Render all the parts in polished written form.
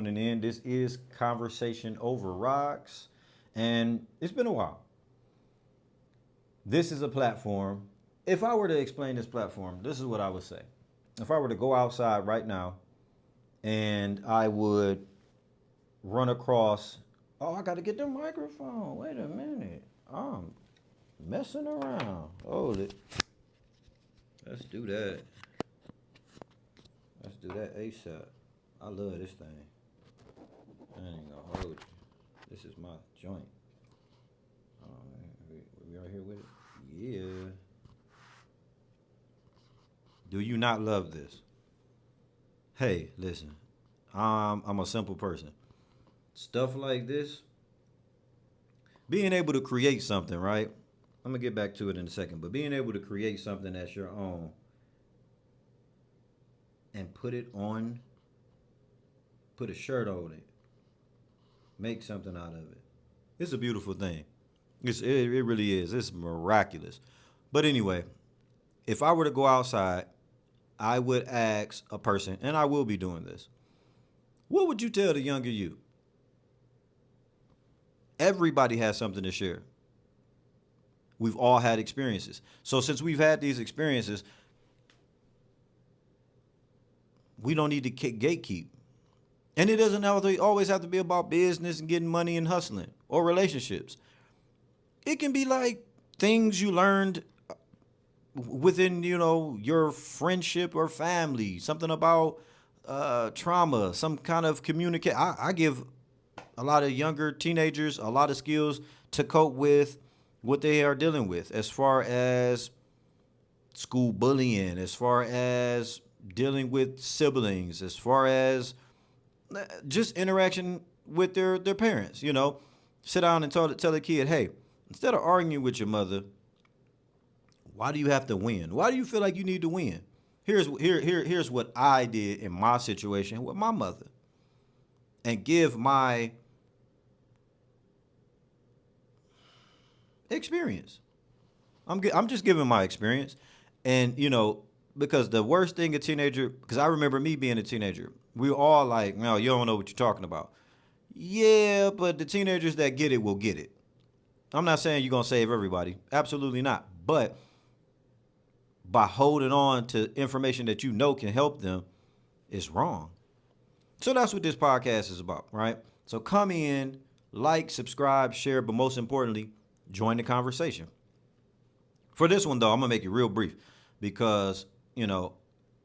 Tuning in. This is Conversation Over Rocks, and it's been a while. This is a platform. If I were to explain this platform, this is what I would say. If I were to go outside right now and I would run across, oh, I got to get the microphone. Wait a minute. I'm messing around. Hold it. Let's do that. Let's do that ASAP. I love this thing. I ain't gonna hold you. This is my joint. We right here with it? Yeah. Do you not love this? Hey, listen. I'm a simple person. Stuff like this, being able to create something, right? I'm gonna get back to it in a second, but being able to create something that's your own and put a shirt on it, make something out of it. It's a beautiful thing. It really is. It's miraculous. But anyway, if I were to go outside, I would ask a person, and I will be doing this. What would you tell the younger you? Everybody has something to share. We've all had experiences. So since we've had these experiences, we don't need to gatekeep. And it doesn't always have to be about business and getting money and hustling or relationships. It can be like things you learned within, your friendship or family, something about trauma, some kind of communicate. I give a lot of younger teenagers a lot of skills to cope with what they are dealing with as far as school bullying, as far as dealing with siblings, as far as just interaction with their parents. Sit down and tell the kid, hey, instead of arguing with your mother, why do you have to win? Why do you feel like you need to win? Here's what I did in my situation with my mother, and give my experience. I'm just giving my experience, and because the worst thing a teenager, because I remember me being a teenager, we were all like, no, you don't know what you're talking about. Yeah, but the teenagers that get it will get it. I'm not saying you're gonna save everybody, absolutely not, but by holding on to information that you know can help them is wrong. So that's what this podcast is about, right? So come in, like, subscribe, share, but most importantly, join the conversation. For this one, though, I'm going to make it real brief because,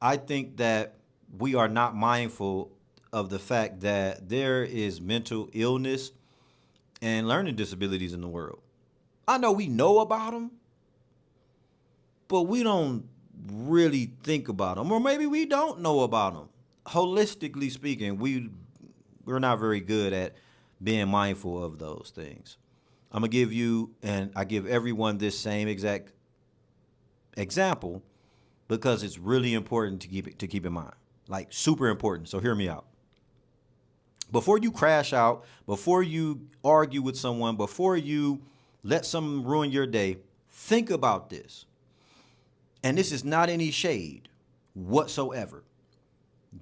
I think that we are not mindful of the fact that there is mental illness and learning disabilities in the world. I know we know about them, but we don't really think about them, or maybe we don't know about them. Holistically speaking, we're not very good at being mindful of those things. I'm gonna give you, and I give everyone this same exact example because it's really important to keep in mind, like super important. So hear me out. Before you crash out, before you argue with someone, before you let someone ruin your day, think about this. And this is not any shade whatsoever.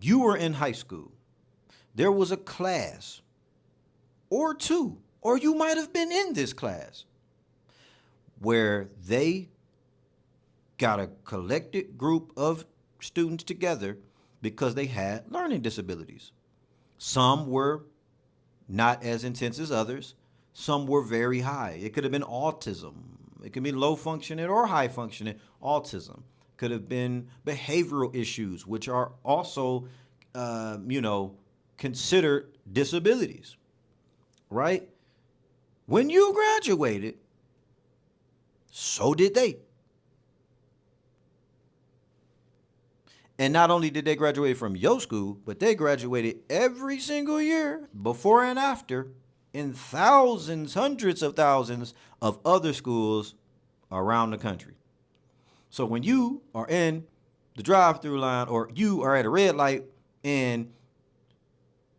You were in high school. There was a class or two, or you might have been in this class where they got a collected group of students together because they had learning disabilities. Some were not as intense as others. Some were very high. It could have been autism. It could be low functioning or high functioning autism. Could have been behavioral issues, which are also, considered disabilities, right? When you graduated, so did they. And not only did they graduate from your school, but they graduated every single year, before and after, in thousands, hundreds of thousands of other schools around the country. So when you are in the drive-through line, or you are at a red light and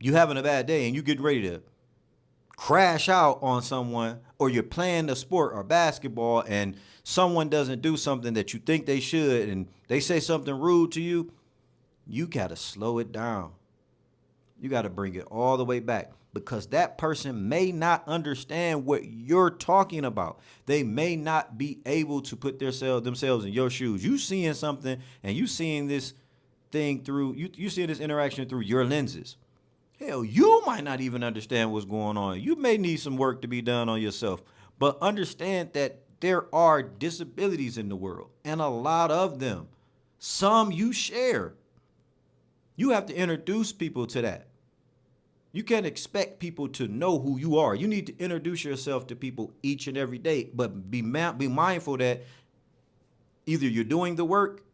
you having a bad day and you getting ready to crash out on someone, or you're playing a sport or basketball and someone doesn't do something that you think they should and they say something rude to you, you got to slow it down. You got to bring it all the way back because that person may not understand what you're talking about. They may not be able to put themselves in your shoes. You seeing something and you seeing this thing through you see this interaction through your lenses. Hell, you might not even understand what's going on. You may need some work to be done on yourself. But understand that there are disabilities in the world and a lot of them. Some you share. You have to introduce people to that. You can't expect people to know who you are. You need to introduce yourself to people each and every day, but be mindful that either you're doing the work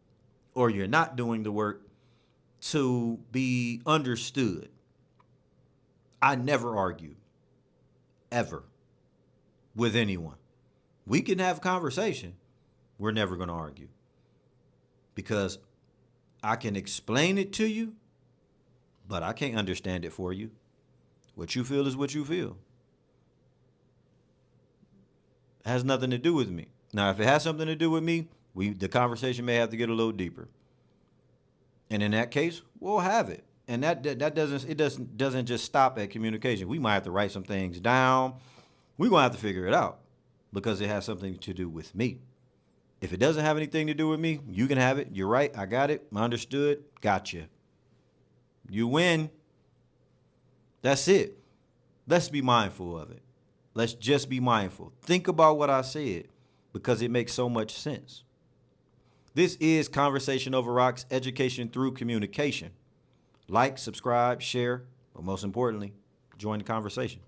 or you're not doing the work to be understood. I never argue, ever, with anyone. We can have a conversation. We're never going to argue because I can explain it to you, but I can't understand it for you. What you feel is what you feel. It has nothing to do with me. Now, if it has something to do with me, the conversation may have to get a little deeper. And in that case, we'll have it. And that doesn't just stop at communication. We might have to write some things down. We're gonna have to figure it out because it has something to do with me. If it doesn't have anything to do with me, you can have it. You're right. I got it. Understood. Gotcha. You win. That's it. Let's be mindful of it. Let's just be mindful. Think about what I said because it makes so much sense. This is Conversation Over Rocks, education through communication. Like, subscribe, share, but most importantly, join the conversation.